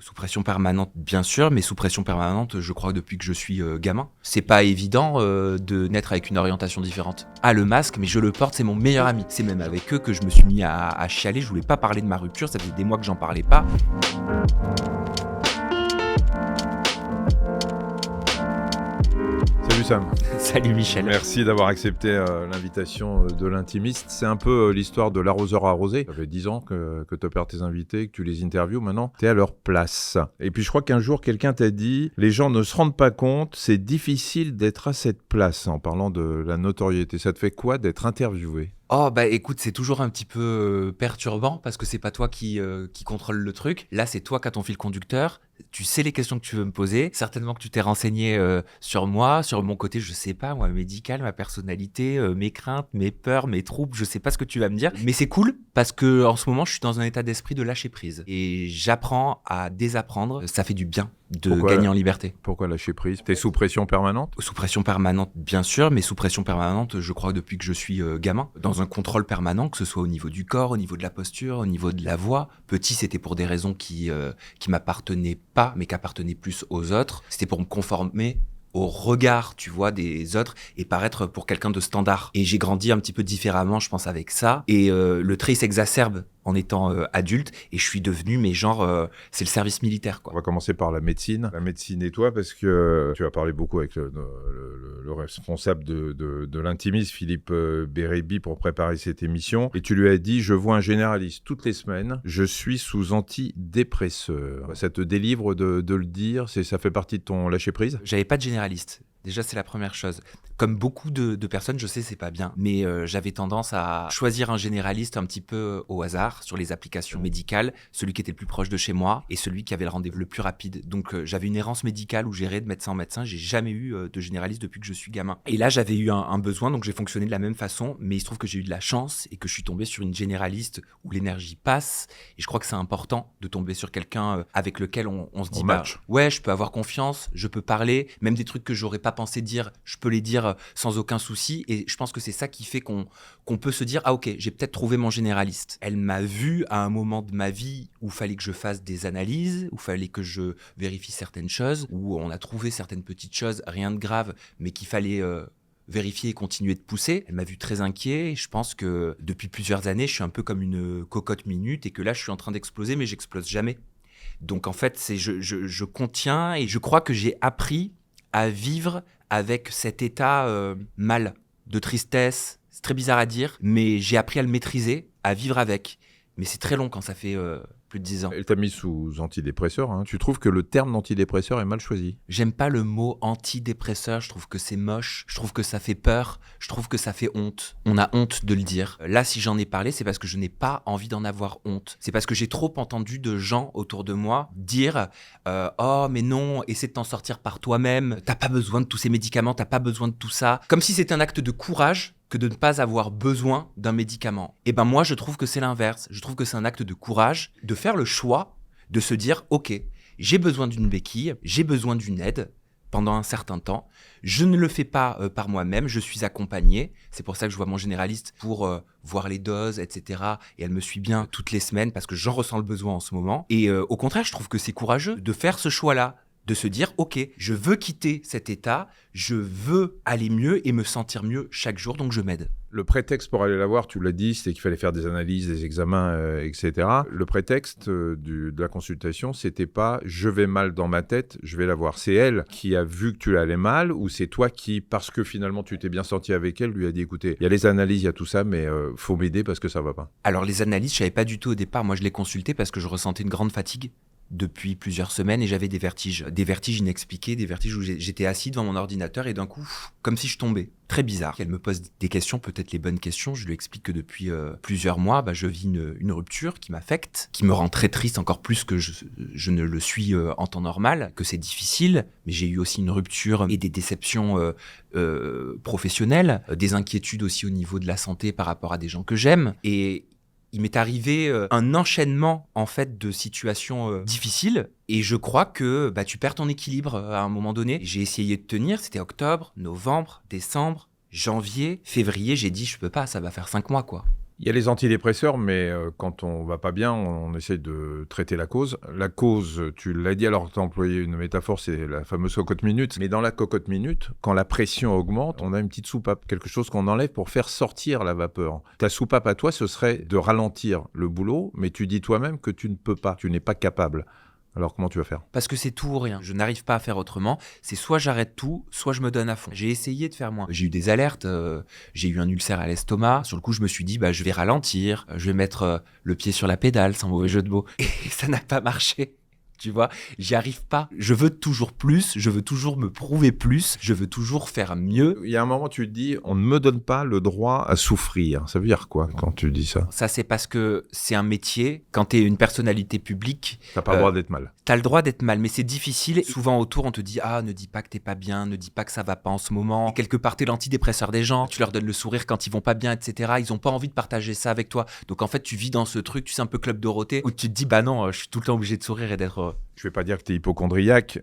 Sous pression permanente, bien sûr, mais sous pression permanente, je crois depuis que je suis gamin. C'est pas évident de naître avec une orientation différente. Ah, le masque, mais je le porte, c'est mon meilleur ami. C'est même avec eux que je me suis mis à chialer, je voulais pas parler de ma rupture, ça faisait des mois que j'en parlais pas. Salut Sam. Salut Michel. Merci d'avoir accepté l'invitation de l'intimiste. C'est un peu l'histoire de l'arroseur arrosé. Ça fait 10 ans que tu opères tes invités, que tu les interviews. Maintenant, tu es à leur place. Et puis je crois qu'un jour, quelqu'un t'a dit « Les gens ne se rendent pas compte, c'est difficile d'être à cette place » en parlant de la notoriété. Ça te fait quoi d'être interviewé ? Oh bah écoute, c'est toujours un petit peu perturbant parce que c'est pas toi qui contrôle le truc. Là, c'est toi qui as ton fil conducteur. Tu sais les questions que tu veux me poser. Certainement que tu t'es renseigné sur moi, sur mon côté, je sais pas, moi, médical, ma personnalité, mes craintes, mes peurs, mes troubles, je sais pas ce que tu vas me dire. Mais c'est cool parce que en ce moment, je suis dans un état d'esprit de lâcher prise. Et j'apprends à désapprendre. Ça fait du bien de gagner en liberté. Pourquoi lâcher prise ? T'es sous pression permanente ? Sous pression permanente, bien sûr, mais sous pression permanente, je crois depuis que je suis gamin. Dans un contrôle permanent, que ce soit au niveau du corps, au niveau de la posture, au niveau de la voix. Petit, c'était pour des raisons qui m'appartenaient pas, mais qui appartenaient plus aux autres. C'était pour me conformer au regard, tu vois, des autres et paraître pour quelqu'un de standard. Et j'ai grandi un petit peu différemment, je pense, avec ça. Et le trait s'exacerbe en étant adulte et je suis devenu, mais genre, c'est le service militaire, quoi. On va commencer par la médecine. La médecine et toi, parce que tu as parlé beaucoup avec le responsable de l'intimiste, Philippe Bérébi, pour préparer cette émission. Et tu lui as dit, je vois un généraliste toutes les semaines, je suis sous antidépresseur. Ça te délivre de le dire, ça fait partie de ton lâcher-prise ? J'avais pas de généraliste. Déjà, c'est la première chose. Comme beaucoup de personnes, je sais, c'est pas bien, mais j'avais tendance à choisir un généraliste un petit peu au hasard sur les applications médicales, celui qui était le plus proche de chez moi et celui qui avait le rendez-vous le plus rapide. Donc, j'avais une errance médicale où j'irais de médecin en médecin. J'ai jamais eu de généraliste depuis que je suis gamin. Et là, j'avais eu un besoin, donc j'ai fonctionné de la même façon, mais il se trouve que j'ai eu de la chance et que je suis tombé sur une généraliste où l'énergie passe. Et je crois que c'est important de tomber sur quelqu'un avec lequel on se dit, ouais, je peux avoir confiance, je peux parler, même des trucs que j'aurais pas pensé dire, je peux les dire sans aucun souci. Et je pense que c'est ça qui fait qu'on peut se dire, ah ok, j'ai peut-être trouvé mon généraliste. Elle m'a vu à un moment de ma vie où il fallait que je fasse des analyses, où il fallait que je vérifie certaines choses, où on a trouvé certaines petites choses, rien de grave, mais qu'il fallait vérifier et continuer de pousser. Elle m'a vu très inquiet. Je pense que depuis plusieurs années, je suis un peu comme une cocotte minute et que là, je suis en train d'exploser, mais j'explose jamais. Donc en fait, je contiens et je crois que j'ai appris à vivre avec cet état mal, de tristesse. C'est très bizarre à dire, mais j'ai appris à le maîtriser, à vivre avec. Mais c'est très long quand ça fait plus de 10 ans. Elle t'a mis sous antidépresseur. Hein. Tu trouves que le terme d'antidépresseur est mal choisi ? J'aime pas le mot antidépresseur, je trouve que c'est moche, je trouve que ça fait peur, je trouve que ça fait honte. On a honte de le dire. Là, si j'en ai parlé, c'est parce que je n'ai pas envie d'en avoir honte. C'est parce que j'ai trop entendu de gens autour de moi dire oh mais non, essaie de t'en sortir par toi-même, t'as pas besoin de tous ces médicaments, t'as pas besoin de tout ça. Comme si c'était un acte de courage que de ne pas avoir besoin d'un médicament. Et ben moi, je trouve que c'est l'inverse. Je trouve que c'est un acte de courage de faire le choix de se dire ok, j'ai besoin d'une béquille, j'ai besoin d'une aide pendant un certain temps. Je ne le fais pas par moi-même, je suis accompagné. C'est pour ça que je vois mon généraliste pour voir les doses, etc. Et elle me suit bien toutes les semaines parce que j'en ressens le besoin en ce moment. Et au contraire, je trouve que c'est courageux de faire ce choix-là, de se dire, ok, je veux quitter cet état, je veux aller mieux et me sentir mieux chaque jour, donc je m'aide. Le prétexte pour aller la voir, tu l'as dit, c'était qu'il fallait faire des analyses, des examens, etc. Le prétexte de la consultation, c'était pas « je vais mal dans ma tête, je vais la voir ». C'est elle qui a vu que tu allais mal ou c'est toi qui, parce que finalement tu t'es bien senti avec elle, lui a dit « écoutez, il y a les analyses, il y a tout ça, mais faut m'aider parce que ça va pas ». Alors les analyses, je savais pas du tout au départ. Moi, je les consultais parce que je ressentais une grande fatigue depuis plusieurs semaines et j'avais des vertiges inexpliqués, des vertiges où j'étais assis devant mon ordinateur et d'un coup, comme si je tombais. Très bizarre. Elle me pose des questions, peut-être les bonnes questions. Je lui explique que depuis plusieurs mois, je vis une rupture qui m'affecte, qui me rend très triste encore plus que je ne le suis en temps normal, que c'est difficile. Mais j'ai eu aussi une rupture et des déceptions professionnelles, des inquiétudes aussi au niveau de la santé par rapport à des gens que j'aime. Et il m'est arrivé un enchaînement en fait de situations difficiles et je crois que tu perds ton équilibre à un moment donné. J'ai essayé de tenir, c'était octobre, novembre, décembre, janvier, février, j'ai dit je peux pas, ça va faire 5 mois quoi. Il y a les antidépresseurs, mais quand on va pas bien, on essaie de traiter la cause. La cause, tu l'as dit, alors tu as employé une métaphore, c'est la fameuse cocotte minute. Mais dans la cocotte minute, quand la pression augmente, on a une petite soupape, quelque chose qu'on enlève pour faire sortir la vapeur. Ta soupape à toi, ce serait de ralentir le boulot, mais tu dis toi-même que tu ne peux pas, tu n'es pas capable. Alors comment tu vas faire? Parce que c'est tout ou rien. Je n'arrive pas à faire autrement. C'est soit j'arrête tout, soit je me donne à fond. J'ai essayé de faire moins. J'ai eu des alertes, j'ai eu un ulcère à l'estomac. Sur le coup, je me suis dit, je vais ralentir, je vais mettre le pied sur la pédale, sans mauvais jeu de mots. Et ça n'a pas marché. Tu vois, j'y arrive pas. Je veux toujours plus, je veux toujours me prouver plus, je veux toujours faire mieux. Il y a un moment, tu te dis, on ne me donne pas le droit à souffrir. Ça veut dire quoi quand tu dis ça? Ça, c'est parce que c'est un métier. Quand tu es une personnalité publique, T'as pas le droit d'être mal. t'as le droit d'être mal, mais c'est difficile. Souvent autour, on te dit, ne dis pas que t'es pas bien, ne dis pas que ça va pas en ce moment. Et quelque part, t'es l'antidépresseur des gens. Tu leur donnes le sourire quand ils vont pas bien, etc. Ils ont pas envie de partager ça avec toi. Donc en fait, tu vis dans ce truc, tu sais, un peu Club Dorothée, où tu te dis, non, je suis tout le temps obligé de sourire et d'être heureux. Je vais pas dire que tu es hypocondriaque,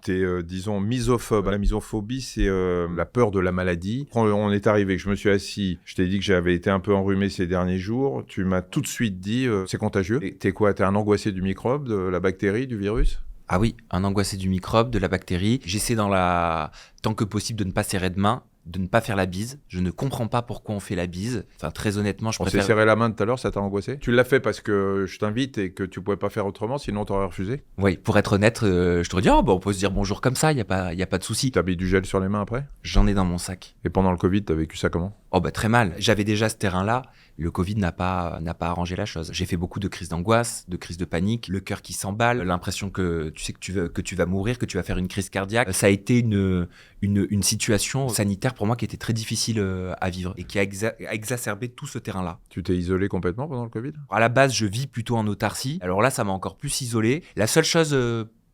tu es, disons, misophobe. La misophobie, c'est la peur de la maladie. Quand on est arrivé, que je me suis assis, je t'ai dit que j'avais été un peu enrhumé ces derniers jours, tu m'as tout de suite dit, c'est contagieux. Et t'es quoi? T'es un angoissé du microbe, de la bactérie, du virus? Ah oui, un angoissé du microbe, de la bactérie. J'essaie tant que possible de ne pas serrer de main, de ne pas faire la bise. Je ne comprends pas pourquoi on fait la bise. Enfin, très honnêtement, je préfère... On s'est serré la main tout à l'heure, ça t'a angoissé? Tu l'as fait parce que je t'invite et que tu pouvais pas faire autrement, sinon t'aurais refusé? Oui, pour être honnête, je t'aurais dit, on peut se dire bonjour comme ça, il y a pas de souci. T'as mis du gel sur les mains après? J'en ai dans mon sac. Et pendant le Covid, t'as vécu ça comment? Très mal. J'avais déjà ce terrain-là. Le Covid n'a pas arrangé la chose. J'ai fait beaucoup de crises d'angoisse, de crises de panique, le cœur qui s'emballe, l'impression que tu sais que tu vas mourir, que tu vas faire une crise cardiaque. Ça a été une situation sanitaire pour moi qui était très difficile à vivre et qui a exacerbé tout ce terrain-là. Tu t'es isolé complètement pendant le Covid? À la base, je vis plutôt en autarcie. Alors là, ça m'a encore plus isolé. La seule chose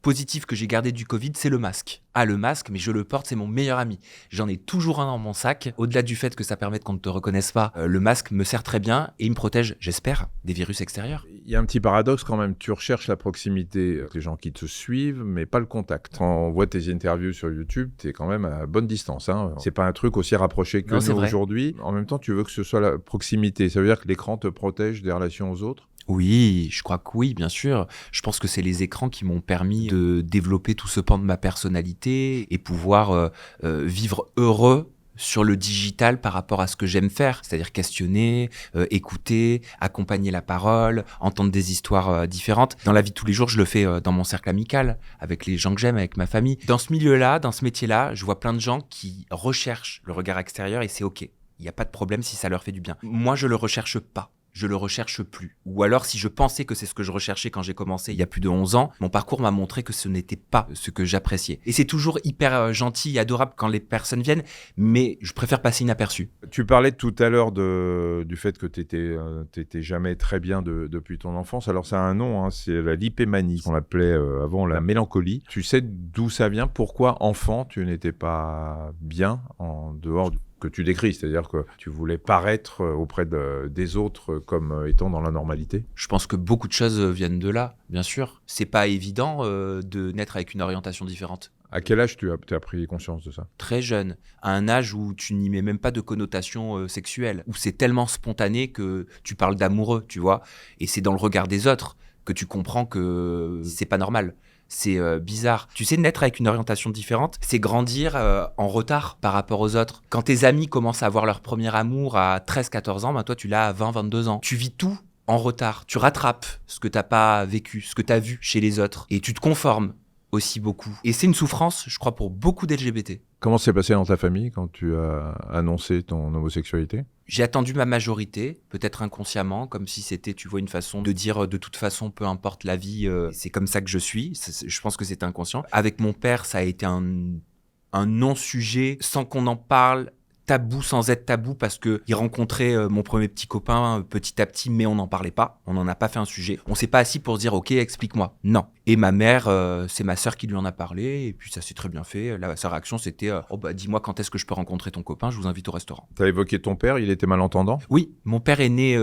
positif que j'ai gardé du Covid, c'est le masque. Le masque, mais je le porte, c'est mon meilleur ami. J'en ai toujours un dans mon sac. Au-delà du fait que ça permette qu'on ne te reconnaisse pas, le masque me sert très bien et il me protège, j'espère, des virus extérieurs. Il y a un petit paradoxe quand même. Tu recherches la proximité avec les gens qui te suivent, mais pas le contact. Quand on voit tes interviews sur YouTube, tu es quand même à bonne distance. C'est pas un truc aussi rapproché que nous aujourd'hui. En même temps, tu veux que ce soit la proximité. Ça veut dire que l'écran te protège des relations aux autres? Oui, je crois que oui, bien sûr. Je pense que c'est les écrans qui m'ont permis de développer tout ce pan de ma personnalité et pouvoir vivre heureux sur le digital par rapport à ce que j'aime faire, c'est-à-dire questionner, écouter, accompagner la parole, entendre des histoires différentes. Dans la vie de tous les jours, je le fais dans mon cercle amical, avec les gens que j'aime, avec ma famille. Dans ce milieu-là, dans ce métier-là, je vois plein de gens qui recherchent le regard extérieur et c'est OK. Il n'y a pas de problème si ça leur fait du bien. Moi, je le recherche pas. Je le recherche plus. Ou alors, si je pensais que c'est ce que je recherchais quand j'ai commencé il y a plus de 11 ans, mon parcours m'a montré que ce n'était pas ce que j'appréciais. Et c'est toujours hyper gentil et adorable quand les personnes viennent, mais je préfère passer inaperçu. Tu parlais tout à l'heure du fait que t'étais jamais très bien depuis ton enfance. Alors, ça a un nom, c'est la lipémanie, qu'on appelait avant la mélancolie. Tu sais d'où ça vient? Pourquoi, enfant, tu n'étais pas bien en dehors que tu décris, c'est-à-dire que tu voulais paraître auprès des autres comme étant dans la normalité? Je pense que beaucoup de choses viennent de là, bien sûr. C'est pas évident de naître avec une orientation différente. À quel âge tu as pris conscience de ça? Très jeune, à un âge où tu n'y mets même pas de connotation sexuelle, où c'est tellement spontané que tu parles d'amoureux, tu vois, et c'est dans le regard des autres que tu comprends que c'est pas normal. C'est bizarre. Tu sais, naître avec une orientation différente, c'est grandir en retard par rapport aux autres. Quand tes amis commencent à avoir leur premier amour à 13-14 ans, toi tu l'as à 20-22 ans. Tu vis tout en retard. Tu rattrapes ce que t'as pas vécu, ce que t'as vu chez les autres. Et tu te conformes aussi beaucoup. Et c'est une souffrance, je crois, pour beaucoup d'LGBT. Comment s'est passé dans ta famille quand tu as annoncé ton homosexualité? J'ai attendu ma majorité, peut-être inconsciemment, comme si c'était, tu vois, une façon de dire de toute façon, peu importe la vie, c'est comme ça que je suis. Je pense que c'est inconscient. Avec mon père, ça a été un non-sujet, sans qu'on en parle, tabou sans être tabou, parce qu'il rencontrait mon premier petit copain petit à petit, mais on n'en parlait pas. On n'en a pas fait un sujet. On s'est pas assis pour se dire, OK, explique-moi. Non. Et ma mère, c'est ma sœur qui lui en a parlé, et puis ça s'est très bien fait. Sa réaction, c'était dis-moi quand est-ce que je peux rencontrer ton copain, je vous invite au restaurant. T'as évoqué ton père, il était malentendant? Oui, mon père est né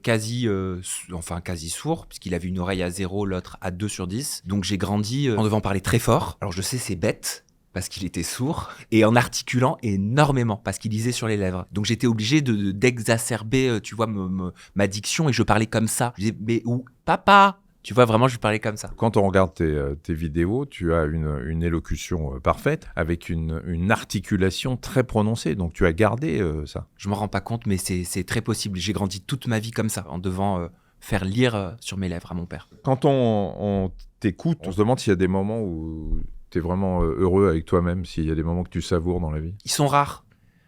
quasi sourd, puisqu'il avait une oreille à 0, l'autre à 2/10. Donc j'ai grandi en devant parler très fort. Alors je sais, c'est bête, parce qu'il était sourd, et en articulant énormément, parce qu'il lisait sur les lèvres. Donc j'étais obligé d'exacerber, tu vois, ma diction, et je parlais comme ça. Je disais, mais où, papa? Tu vois, vraiment, je lui parlais comme ça. Quand on regarde tes vidéos, tu as une élocution parfaite, avec une articulation très prononcée. Donc tu as gardé ça. Je m'en rends pas compte, mais c'est très possible. J'ai grandi toute ma vie comme ça, en devant faire lire sur mes lèvres à mon père. Quand on t'écoute, on se demande s'il y a des moments où tu es vraiment heureux avec toi-même, s'il y a des moments que tu savoures dans la vie. Ils sont rares.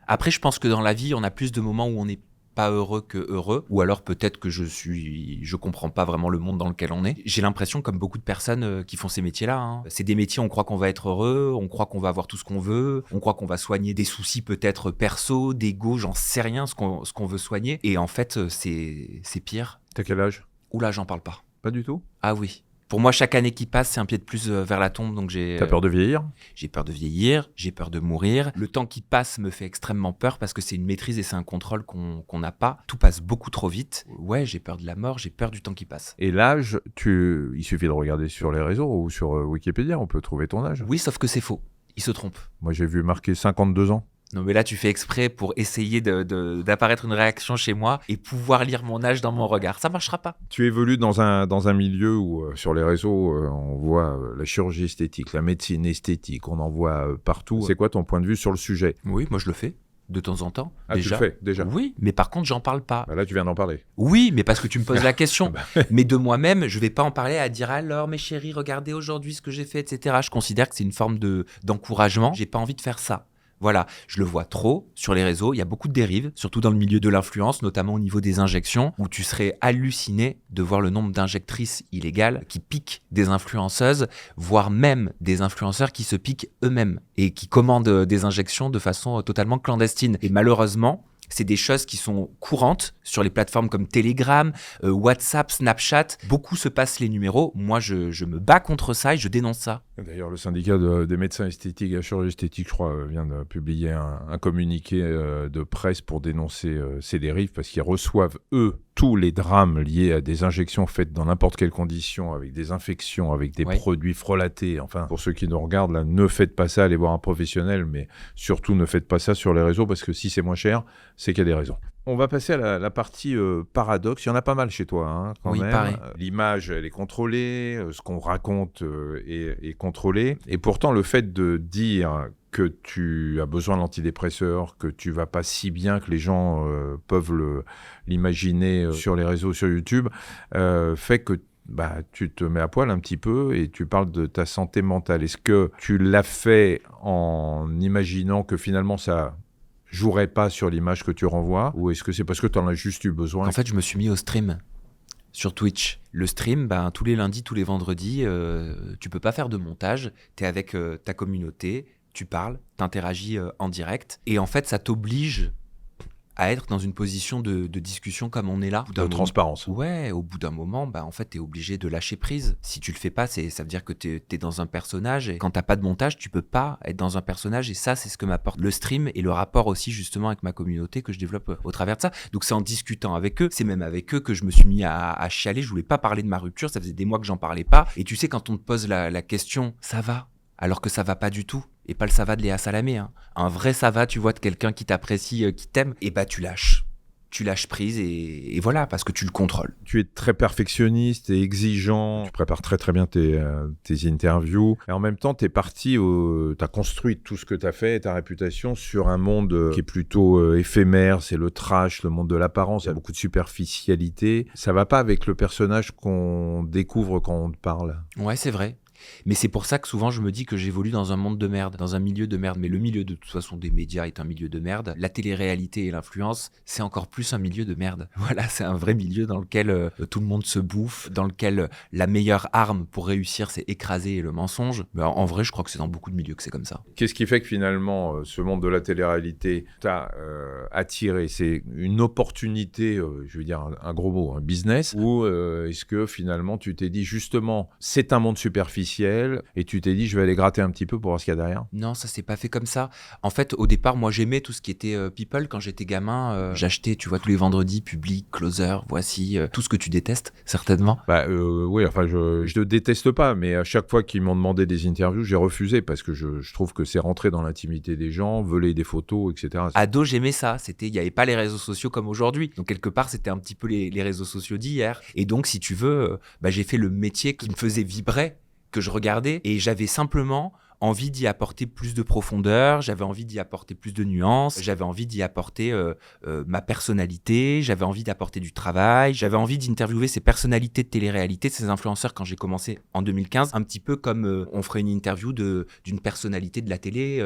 Après, je pense que dans la vie, on a plus de moments où on n'est pas heureux que heureux, ou alors peut-être que je comprends pas vraiment le monde dans lequel on est. J'ai l'impression, comme beaucoup de personnes qui font ces métiers-là, c'est des métiers, on croit qu'on va être heureux, on croit qu'on va avoir tout ce qu'on veut, on croit qu'on va soigner des soucis peut-être perso, d'ego, j'en sais rien, ce qu'on veut soigner. Et en fait, c'est pire. T'as quel âge? Oula, j'en parle pas. Pas du tout? Ah oui. Pour moi, chaque année qui passe, c'est un pied de plus vers la tombe. Donc T'as peur de vieillir? J'ai peur de vieillir, j'ai peur de mourir. Le temps qui passe me fait extrêmement peur parce que c'est une maîtrise et c'est un contrôle qu'on n'a pas. Tout passe beaucoup trop vite. Ouais, j'ai peur de la mort, j'ai peur du temps qui passe. Et l'âge, il suffit de regarder sur les réseaux ou sur Wikipédia, on peut trouver ton âge. Oui, sauf que c'est faux. Il se trompe. Moi, j'ai vu marquer 52 ans. Non, mais là, tu fais exprès pour essayer d'apparaître une réaction chez moi et pouvoir lire mon âge dans mon regard. Ça marchera pas. Tu évolues dans un milieu où, sur les réseaux, on voit la chirurgie esthétique, la médecine esthétique, on en voit partout. C'est quoi ton point de vue sur le sujet? Oui, moi, je le fais de temps en temps. Ah, déjà. tu le fais, déjà? Oui, mais par contre, j'en parle pas. Bah là, tu viens d'en parler. Oui, mais parce que tu me poses la question. Mais de moi-même, je vais pas en parler à dire alors, mes chéris, regardez aujourd'hui ce que j'ai fait, etc. Je considère que c'est une forme d'encouragement. J'ai pas envie de faire ça. Voilà, je le vois trop sur les réseaux, il y a beaucoup de dérives, surtout dans le milieu de l'influence, notamment au niveau des injections, où tu serais halluciné de voir le nombre d'injectrices illégales qui piquent des influenceuses, voire même des influenceurs qui se piquent eux-mêmes et qui commandent des injections de façon totalement clandestine. Et malheureusement, c'est des choses qui sont courantes sur les plateformes comme Telegram, WhatsApp, Snapchat. Beaucoup se passent les numéros. Moi, je me bats contre ça et je dénonce ça. D'ailleurs, le syndicat des médecins esthétiques et la chirurgie esthétique, je crois, vient de publier un communiqué de presse pour dénoncer ces dérives parce qu'ils reçoivent, eux, tous les drames liés à des injections faites dans n'importe quelle condition, avec des infections, avec des produits frelatés. Enfin, pour ceux qui nous regardent, là, ne faites pas ça, allez voir un professionnel, mais surtout ne faites pas ça sur les réseaux parce que si c'est moins cher, c'est qu'il y a des raisons. On va passer à la partie paradoxe. Il y en a pas mal chez toi, quand même. Pareil. L'image, elle est contrôlée, ce qu'on raconte est contrôlé. Et pourtant, le fait de dire que tu as besoin d'antidépresseurs, que tu vas pas si bien que les gens peuvent l'imaginer sur les réseaux, sur YouTube, fait que tu te mets à poil un petit peu et tu parles de ta santé mentale. Est-ce que tu l'as fait en imaginant que finalement ça jouerait pas sur l'image que tu renvoies, ou est-ce que c'est parce que tu en as juste eu besoin? En fait, je me suis mis au stream sur Twitch. Le stream, tous les lundis, tous les vendredis, tu peux pas faire de montage, tu es avec ta communauté, tu parles, t'interagis en direct, et en fait, ça t'oblige à être dans une position de discussion comme on est là. De transparence. Ouais, au bout d'un moment, en fait, t'es obligé de lâcher prise. Si tu le fais pas, ça veut dire que t'es dans un personnage, et quand t'as pas de montage, tu peux pas être dans un personnage, et ça, c'est ce que m'apporte le stream, et le rapport aussi, justement, avec ma communauté que je développe au travers de ça. Donc c'est en discutant avec eux, c'est même avec eux que je me suis mis à chialer, je voulais pas parler de ma rupture, ça faisait des mois que j'en parlais pas, et tu sais, quand on te pose la question, ça va? Alors que ça va pas du tout. Et pas le ça va de Léa Salamé. Un vrai ça va, tu vois, de quelqu'un qui t'apprécie, qui t'aime, et tu lâches. Tu lâches prise et voilà, parce que tu le contrôles. Tu es très perfectionniste et exigeant. Tu prépares très très bien tes interviews. Et en même temps, tu es parti, tu as construit tout ce que tu as fait, ta réputation, sur un monde qui est plutôt éphémère. C'est le trash, le monde de l'apparence. Il y a beaucoup de superficialité. Ça va pas avec le personnage qu'on découvre quand on te parle. Ouais, c'est vrai. Mais c'est pour ça que souvent je me dis que j'évolue dans un monde de merde, dans un milieu de merde. Mais le milieu de toute façon des médias est un milieu de merde. La télé-réalité et l'influence, c'est encore plus un milieu de merde. Voilà, c'est un vrai milieu dans lequel tout le monde se bouffe, dans lequel la meilleure arme pour réussir, c'est écraser le mensonge. Mais en vrai, je crois que c'est dans beaucoup de milieux que c'est comme ça. Qu'est-ce qui fait que finalement, ce monde de la télé-réalité t'a attiré? C'est une opportunité, je veux dire un gros mot, un business, ou est-ce que finalement tu t'es dit justement, c'est un monde superficiel, officiel, et tu t'es dit, je vais aller gratter un petit peu pour voir ce qu'il y a derrière? Non, ça s'est pas fait comme ça. En fait, au départ, moi, j'aimais tout ce qui était People. Quand j'étais gamin, j'achetais, tu vois, tous les vendredis, Public, Closer, Voici, tout ce que tu détestes, certainement. Oui, enfin, je ne déteste pas, mais à chaque fois qu'ils m'ont demandé des interviews, j'ai refusé parce que je trouve que c'est rentrer dans l'intimité des gens, voler des photos, etc. Ado, j'aimais ça. Il n'y avait pas les réseaux sociaux comme aujourd'hui. Donc, quelque part, c'était un petit peu les réseaux sociaux d'hier. Et donc, si tu veux, j'ai fait le métier qui me faisait vibrer, que je regardais, et j'avais simplement envie d'y apporter plus de profondeur, j'avais envie d'y apporter plus de nuances, j'avais envie d'y apporter ma personnalité, j'avais envie d'apporter du travail, j'avais envie d'interviewer ces personnalités de télé-réalité, ces influenceurs quand j'ai commencé en 2015, un petit peu comme on ferait une interview d'une personnalité de la télé,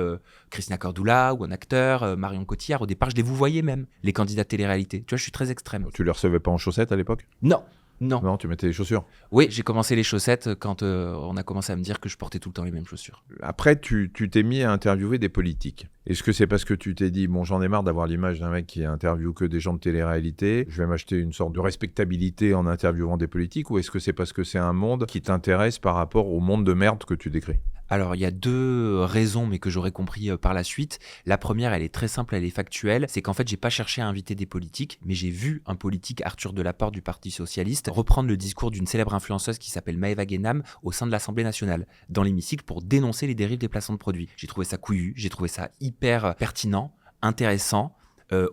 Christina Cordula ou un acteur, Marion Cotillard. Au départ, je les vous voyais même, les candidats de télé-réalité. Tu vois, je suis très extrême. Tu les recevais pas en chaussettes à l'époque? Non. Non. Non, tu mettais les chaussures. Oui, j'ai commencé les chaussettes quand on a commencé à me dire que je portais tout le temps les mêmes chaussures. Après, tu t'es mis à interviewer des politiques. Est-ce que c'est parce que tu t'es dit, bon, j'en ai marre d'avoir l'image d'un mec qui interviewe que des gens de télé-réalité, je vais m'acheter une sorte de respectabilité en interviewant des politiques, ou est-ce que c'est parce que c'est un monde qui t'intéresse par rapport au monde de merde que tu décris? Alors, il y a deux raisons, mais que j'aurais compris par la suite. La première, elle est très simple, elle est factuelle. C'est qu'en fait, j'ai pas cherché à inviter des politiques, mais j'ai vu un politique, Arthur Delaporte du Parti Socialiste, reprendre le discours d'une célèbre influenceuse qui s'appelle Maëva Guénam au sein de l'Assemblée nationale, dans l'hémicycle, pour dénoncer les dérives des placements de produits. J'ai trouvé ça couillu, j'ai trouvé ça hyper pertinent, intéressant,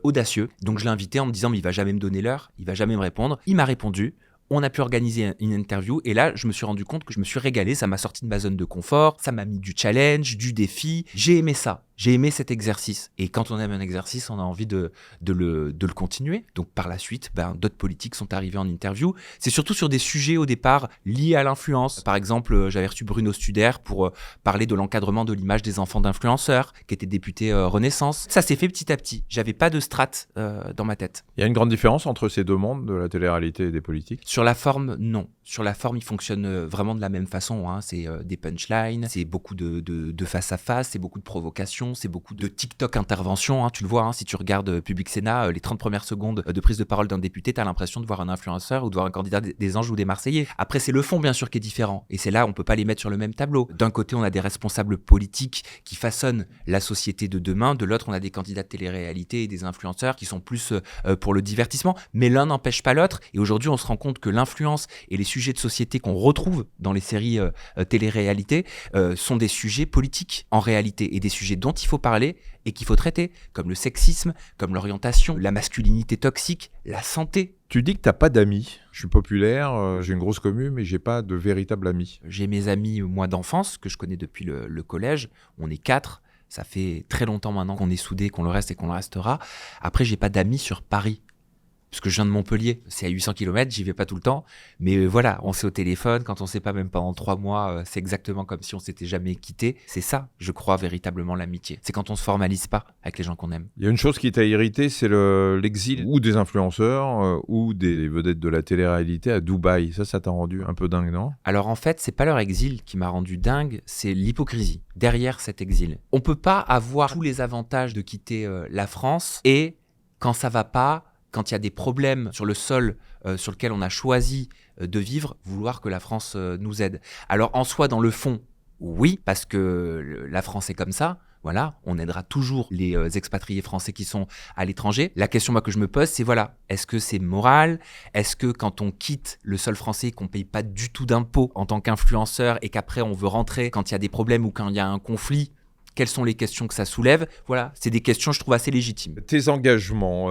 audacieux. Donc, je l'ai invité en me disant, mais il va jamais me donner l'heure, il va jamais me répondre. Il m'a répondu. On a pu organiser une interview et là, je me suis rendu compte que je me suis régalé. Ça m'a sorti de ma zone de confort, ça m'a mis du challenge, du défi. J'ai aimé ça. J'ai aimé cet exercice. Et quand on aime un exercice, on a envie de le continuer. Donc par la suite, d'autres politiques sont arrivés en interview. C'est surtout sur des sujets au départ liés à l'influence. Par exemple, j'avais reçu Bruno Studer pour parler de l'encadrement de l'image des enfants d'influenceurs, qui était député Renaissance. Ça s'est fait petit à petit. J'avais pas de strate dans ma tête. Il y a une grande différence entre ces deux mondes, de la télé-réalité et des politiques? Sur la forme, non. Sur la forme, ils fonctionnent vraiment de la même façon. C'est des punchlines, c'est beaucoup de face-à-face, c'est beaucoup de provocations, c'est beaucoup de TikTok interventions. Tu le vois, si tu regardes Public Sénat, les 30 premières secondes de prise de parole d'un député, tu as l'impression de voir un influenceur ou de voir un candidat des Anges ou des Marseillais. Après, c'est le fond, bien sûr, qui est différent. Et c'est là, on peut pas les mettre sur le même tableau. D'un côté, on a des responsables politiques qui façonnent la société de demain. De l'autre, on a des candidats de télé-réalité et des influenceurs qui sont plus pour le divertissement. Mais l'un n'empêche pas l'autre. Et aujourd'hui, on se rend compte que l'influence et les sujets de société qu'on retrouve dans les séries télé-réalité sont des sujets politiques en réalité et des sujets dont il faut parler et qu'il faut traiter, comme le sexisme, comme l'orientation, la masculinité toxique, la santé. Tu dis que t'as pas d'amis. Je suis populaire, j'ai une grosse commu, mais j'ai pas de véritable ami. J'ai mes amis, moi, d'enfance, que je connais depuis le collège. On est 4. Ça fait très longtemps maintenant qu'on est soudés, qu'on le reste et qu'on le restera. Après, j'ai pas d'amis sur Paris. Parce que je viens de Montpellier, c'est à 800 km, j'y vais pas tout le temps. Mais voilà, on s'est au téléphone, quand on sait pas même pendant 3 mois, c'est exactement comme si on s'était jamais quitté. C'est ça, je crois, véritablement l'amitié. C'est quand on se formalise pas avec les gens qu'on aime. Il y a une chose qui t'a irrité, c'est l'exil ou des influenceurs ou des vedettes de la télé-réalité à Dubaï. Ça t'a rendu un peu dingue, non? Alors en fait, c'est pas leur exil qui m'a rendu dingue, c'est l'hypocrisie derrière cet exil. On peut pas avoir tous les avantages de quitter la France et quand ça va pas, quand il y a des problèmes sur le sol sur lequel on a choisi de vivre, vouloir que la France nous aide. Alors en soi, dans le fond, oui, parce que la France est comme ça. Voilà, on aidera toujours les expatriés français qui sont à l'étranger. La question que je me pose, c'est voilà, est-ce que c'est moral? Est-ce que quand on quitte le sol français, qu'on ne paye pas du tout d'impôts en tant qu'influenceur et qu'après on veut rentrer quand il y a des problèmes ou quand il y a un conflit, quelles sont les questions que ça soulève? Voilà, c'est des questions, je trouve, assez légitimes. Tes engagements,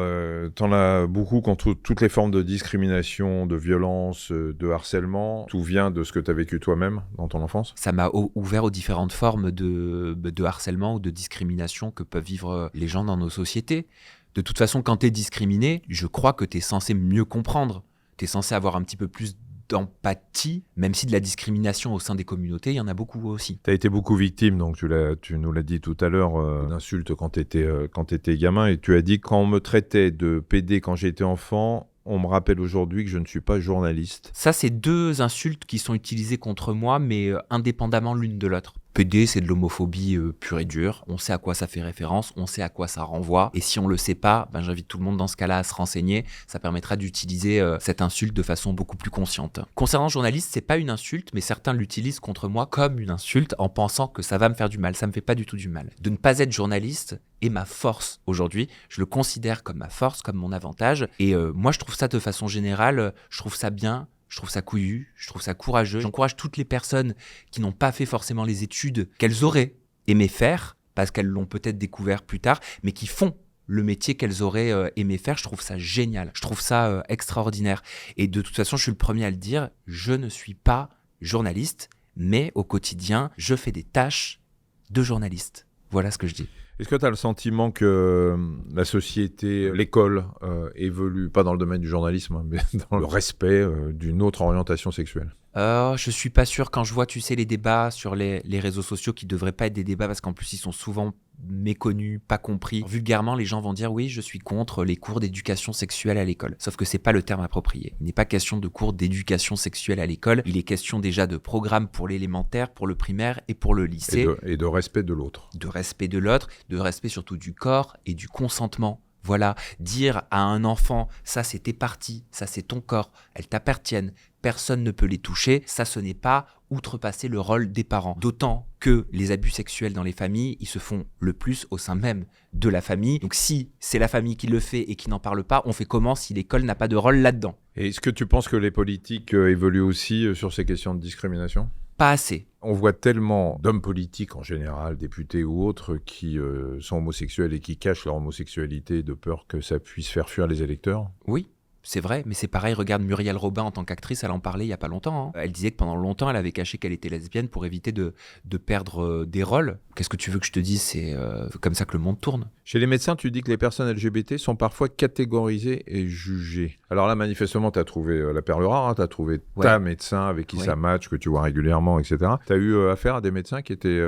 t'en as beaucoup contre toutes les formes de discrimination, de violence, de harcèlement. Tout vient de ce que t'as vécu toi-même dans ton enfance? Ça m'a ouvert aux différentes formes de harcèlement ou de discrimination que peuvent vivre les gens dans nos sociétés. De toute façon, quand t'es discriminé, je crois que t'es censé mieux comprendre. T'es censé avoir un petit peu plus d'empathie, même si de la discrimination au sein des communautés, il y en a beaucoup aussi. Tu as été beaucoup victime, donc tu nous l'as dit tout à l'heure, d'insultes quand tu étais gamin, et tu as dit quand on me traitait de PD quand j'étais enfant, on me rappelle aujourd'hui que je ne suis pas journaliste. Ça, c'est 2 insultes qui sont utilisées contre moi, mais indépendamment l'une de l'autre. PD, c'est de l'homophobie pure et dure. On sait à quoi ça fait référence, on sait à quoi ça renvoie. Et si on le sait pas, j'invite tout le monde dans ce cas-là à se renseigner. Ça permettra d'utiliser cette insulte de façon beaucoup plus consciente. Concernant journaliste, c'est pas une insulte, mais certains l'utilisent contre moi comme une insulte en pensant que ça va me faire du mal. Ça me fait pas du tout du mal. De ne pas être journaliste est ma force aujourd'hui. Je le considère comme ma force, comme mon avantage. Et moi, je trouve ça de façon générale, je trouve ça bien. Je trouve ça couillu, je trouve ça courageux. J'encourage toutes les personnes qui n'ont pas fait forcément les études qu'elles auraient aimé faire, parce qu'elles l'ont peut-être découvert plus tard, mais qui font le métier qu'elles auraient aimé faire. Je trouve ça génial, je trouve ça extraordinaire. Et de toute façon, je suis le premier à le dire, je ne suis pas journaliste, mais au quotidien, je fais des tâches de journaliste. Voilà ce que je dis. Est-ce que tu as le sentiment que la société, l'école évolue, pas dans le domaine du journalisme, mais dans le respect d'une autre orientation sexuelle ? Je suis pas sûr quand je vois, tu sais, les débats sur les réseaux sociaux qui devraient pas être des débats parce qu'en plus ils sont souvent méconnus, pas compris. Vulgairement, les gens vont dire oui, je suis contre les cours d'éducation sexuelle à l'école. Sauf que c'est pas le terme approprié. Il n'est pas question de cours d'éducation sexuelle à l'école. Il est question déjà de programmes pour l'élémentaire, pour le primaire et pour le lycée. Et de respect de l'autre. De respect de l'autre, de respect surtout du corps et du consentement. Voilà, dire à un enfant, ça c'est tes parties, ça c'est ton corps, elles t'appartiennent, personne ne peut les toucher, ça ce n'est pas outrepasser le rôle des parents. D'autant que les abus sexuels dans les familles, ils se font le plus au sein même de la famille. Donc si c'est la famille qui le fait et qui n'en parle pas, on fait comment si l'école n'a pas de rôle là-dedans ? Et est-ce que tu penses que les politiques évoluent aussi sur ces questions de discrimination ? Pas assez. On voit tellement d'hommes politiques en général, députés ou autres, qui sont homosexuels et qui cachent leur homosexualité de peur que ça puisse faire fuir les électeurs. Oui, c'est vrai, mais c'est pareil, regarde Muriel Robin en tant qu'actrice, elle en parlait il y a pas longtemps. Elle disait que pendant longtemps, elle avait caché qu'elle était lesbienne pour éviter de perdre des rôles. Qu'est-ce que tu veux que je te dise ? C'est comme ça que le monde tourne. Chez les médecins, tu dis que les personnes LGBT sont parfois catégorisées et jugées. Alors là, manifestement, tu as trouvé la perle rare, tu as trouvé ta médecin avec qui ça match, que tu vois régulièrement, etc. Tu as eu affaire à des médecins qui étaient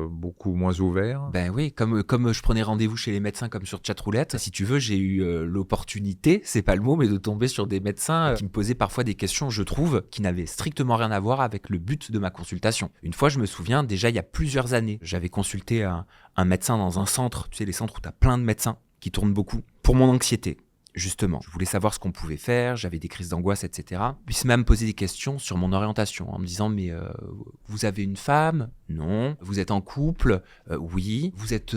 beaucoup moins ouverts ? Ben oui, comme je prenais rendez-vous chez les médecins comme sur Chatroulette, si tu veux, j'ai eu l'opportunité, c'est pas le mot, mais de tomber sur des médecins qui me posaient parfois des questions, je trouve, qui n'avaient strictement rien à voir avec le but de ma consultation. Une fois, je me souviens, déjà il y a plusieurs années, j'avais consulté un médecin dans un centre, tu sais, les centres où tu as plein de médecins qui tournent beaucoup, pour mon anxiété. Justement, je voulais savoir ce qu'on pouvait faire, j'avais des crises d'angoisse, etc. Puis il m'a même posé des questions sur mon orientation, en me disant, mais vous avez une femme ? Non. Vous êtes en couple ? Oui. Vous êtes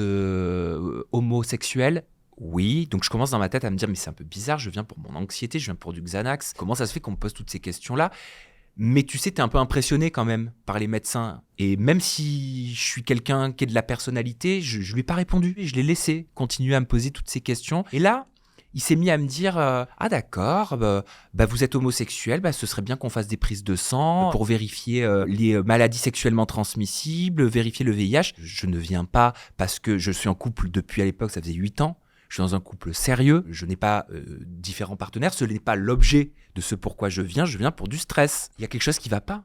homosexuel ? Oui. Donc je commence dans ma tête à me dire, mais c'est un peu bizarre, je viens pour mon anxiété, je viens pour du Xanax. Comment ça se fait qu'on me pose toutes ces questions-là ? Mais tu sais, t'es un peu impressionné quand même par les médecins. Et même si je suis quelqu'un qui a de la personnalité, je lui ai pas répondu. Je l'ai laissé continuer à me poser toutes ces questions. Et là, il s'est mis à me dire ah d'accord, vous êtes homosexuel, ce serait bien qu'on fasse des prises de sang pour vérifier les maladies sexuellement transmissibles, vérifier le VIH. Je ne viens pas parce que je suis en couple depuis à l'époque, ça faisait 8 ans. Je suis dans un couple sérieux, je n'ai pas différents partenaires, ce n'est pas l'objet de ce pourquoi je viens pour du stress. Il y a quelque chose qui ne va pas.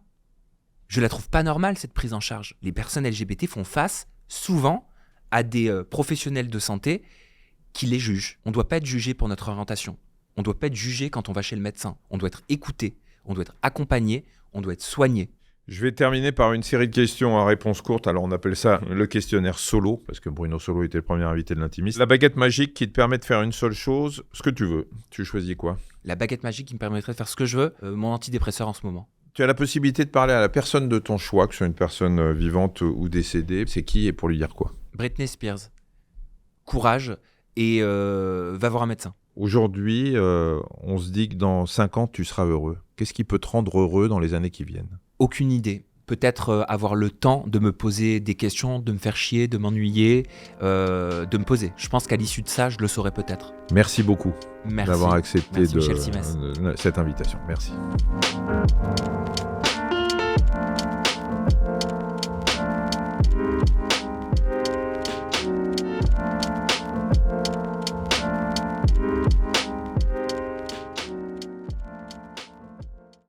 Je la trouve pas normale cette prise en charge. Les personnes LGBT font face souvent à des professionnels de santé qui les jugent. On ne doit pas être jugé pour notre orientation. On ne doit pas être jugé quand on va chez le médecin. On doit être écouté, on doit être accompagné, on doit être soigné. Je vais terminer par une série de questions à réponse courte. Alors on appelle ça le questionnaire solo, parce que Bruno Solo était le premier invité de l'Intimiste. La baguette magique qui te permet de faire une seule chose, ce que tu veux. Tu choisis quoi ? La baguette magique qui me permettrait de faire ce que je veux, mon antidépresseur en ce moment. Tu as la possibilité de parler à la personne de ton choix, que ce soit une personne vivante ou décédée. C'est qui et pour lui dire quoi ? Britney Spears. Courage et va voir un médecin. Aujourd'hui, on se dit que dans 5 ans, tu seras heureux. Qu'est-ce qui peut te rendre heureux dans les années qui viennent ? Aucune idée. Peut-être avoir le temps de me poser des questions, de me faire chier, de m'ennuyer, de me poser. Je pense qu'à l'issue de ça, je le saurai peut-être. Merci beaucoup Merci d'avoir accepté Michel Simès. cette invitation. Merci.